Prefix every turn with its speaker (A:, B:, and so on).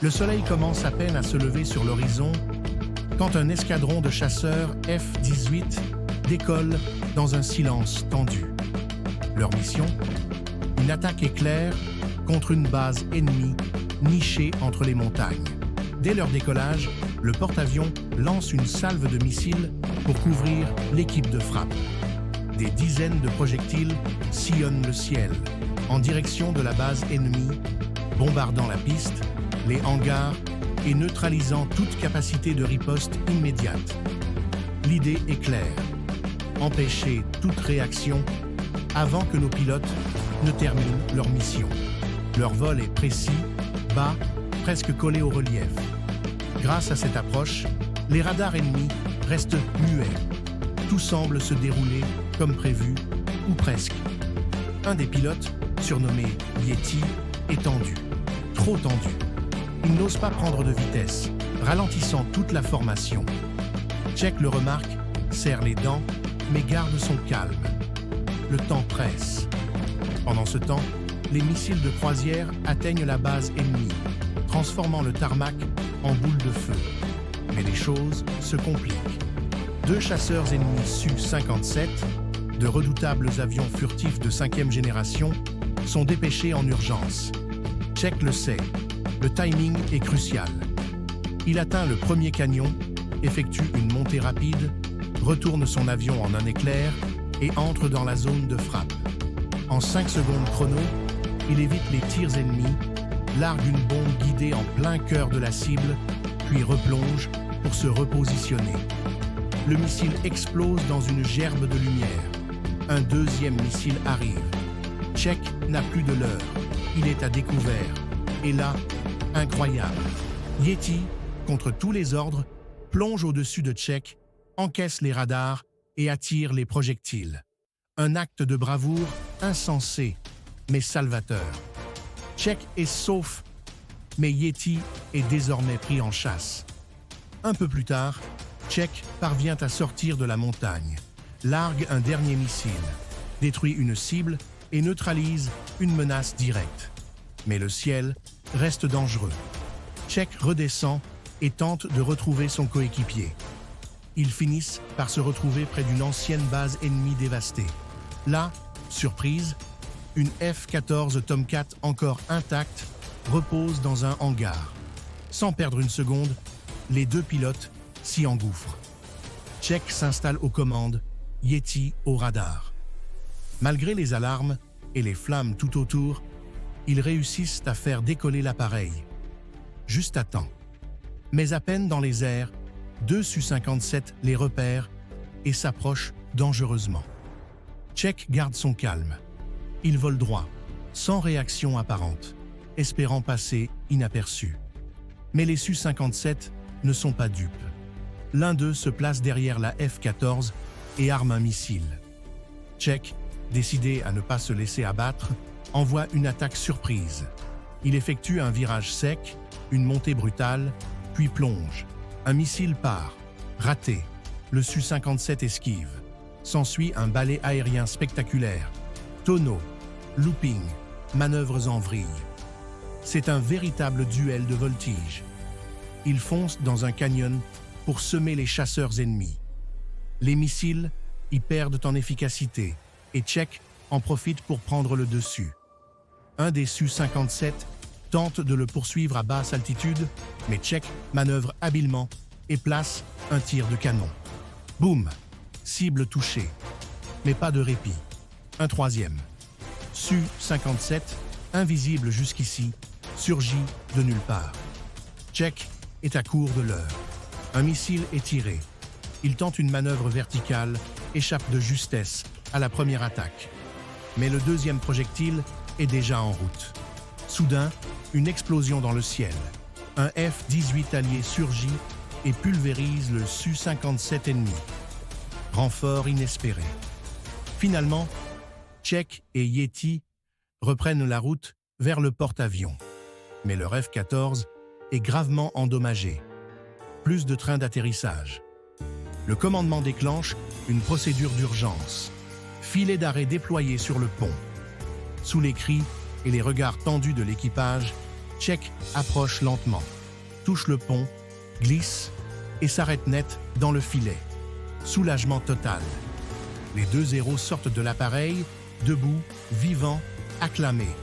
A: Le soleil commence à peine à se lever sur l'horizon quand un escadron de chasseurs F-18 décolle dans un silence tendu. Leur mission? Une attaque éclair contre une base ennemie nichée entre les montagnes. Dès leur décollage, le porte-avions lance une salve de missiles pour couvrir l'équipe de frappe. Des dizaines de projectiles sillonnent le ciel en direction de la base ennemie, bombardant la piste, les hangars et neutralisant toute capacité de riposte immédiate. L'idée est claire: empêcher toute réaction avant que nos pilotes ne terminent leur mission. Leur vol est précis, bas, presque collé au relief. Grâce à cette approche, les radars ennemis restent muets. Tout semble se dérouler comme prévu, ou presque. Un des pilotes, surnommé Yeti, est tendu. Trop tendu. Il n'ose pas prendre de vitesse, ralentissant toute la formation. Check le remarque, serre les dents, mais garde son calme. Le temps presse. Pendant ce temps, les missiles de croisière atteignent la base ennemie, transformant le tarmac en boule de feu. Mais les choses se compliquent. Deux chasseurs ennemis Su-57, de redoutables avions furtifs de 5e génération, sont dépêchés en urgence. Check le sait, le timing est crucial. Il atteint le premier canyon, effectue une montée rapide, retourne son avion en un éclair et entre dans la zone de frappe. En 5 secondes chrono, il évite les tirs ennemis, largue une bombe guidée en plein cœur de la cible, puis replonge pour se repositionner. Le missile explose dans une gerbe de lumière. Un deuxième missile arrive. Check n'a plus de leurre. Il est à découvert. Et là, incroyable. Yeti, contre tous les ordres, plonge au-dessus de Check, encaisse les radars et attire les projectiles. Un acte de bravoure insensé, mais salvateur. Check est sauf, mais Yeti est désormais pris en chasse. Un peu plus tard, Check parvient à sortir de la montagne, largue un dernier missile, détruit une cible et neutralise une menace directe. Mais le ciel reste dangereux. Check redescend et tente de retrouver son coéquipier. Ils finissent par se retrouver près d'une ancienne base ennemie dévastée. Là, surprise, une F-14 Tomcat encore intacte repose dans un hangar. Sans perdre une seconde, les deux pilotes s'y engouffrent. Check s'installe aux commandes, Yeti au radar. Malgré les alarmes et les flammes tout autour, ils réussissent à faire décoller l'appareil. Juste à temps. Mais à peine dans les airs, deux Su-57 les repèrent et s'approchent dangereusement. Check garde son calme. Il vole droit, sans réaction apparente, espérant passer inaperçu. Mais les Su-57 ne sont pas dupes. L'un d'eux se place derrière la F-14 et arme un missile. Check, décidé à ne pas se laisser abattre, envoie une attaque surprise. Il effectue un virage sec, une montée brutale, puis plonge. Un missile part. Raté. Le Su-57 esquive. S'ensuit un balai aérien spectaculaire. Tonneau, looping, manœuvres en vrille. C'est un véritable duel de voltige. Ils foncent dans un canyon pour semer les chasseurs ennemis. Les missiles y perdent en efficacité et Check en profite pour prendre le dessus. Un des Su-57 tente de le poursuivre à basse altitude, mais Check manœuvre habilement et place un tir de canon. Boum! Cible touchée. Mais pas de répit. Un troisième. Su-57, invisible jusqu'ici, surgit de nulle part. Check est à court de l'heure. Un missile est tiré. Il tente une manœuvre verticale, échappe de justesse à la première attaque. Mais le deuxième projectile est déjà en route. Soudain, une explosion dans le ciel. Un F-18 allié surgit et pulvérise le Su-57 ennemi. Renfort inespéré. Finalement, Check et Yeti reprennent la route vers le porte-avions. Mais leur F-14 est gravement endommagé. Plus de trains d'atterrissage. Le commandement déclenche une procédure d'urgence. Filet d'arrêt déployé sur le pont. Sous les cris et les regards tendus de l'équipage, Check approche lentement, touche le pont, glisse et s'arrête net dans le filet. Soulagement total. Les deux héros sortent de l'appareil, debout, vivants, acclamés.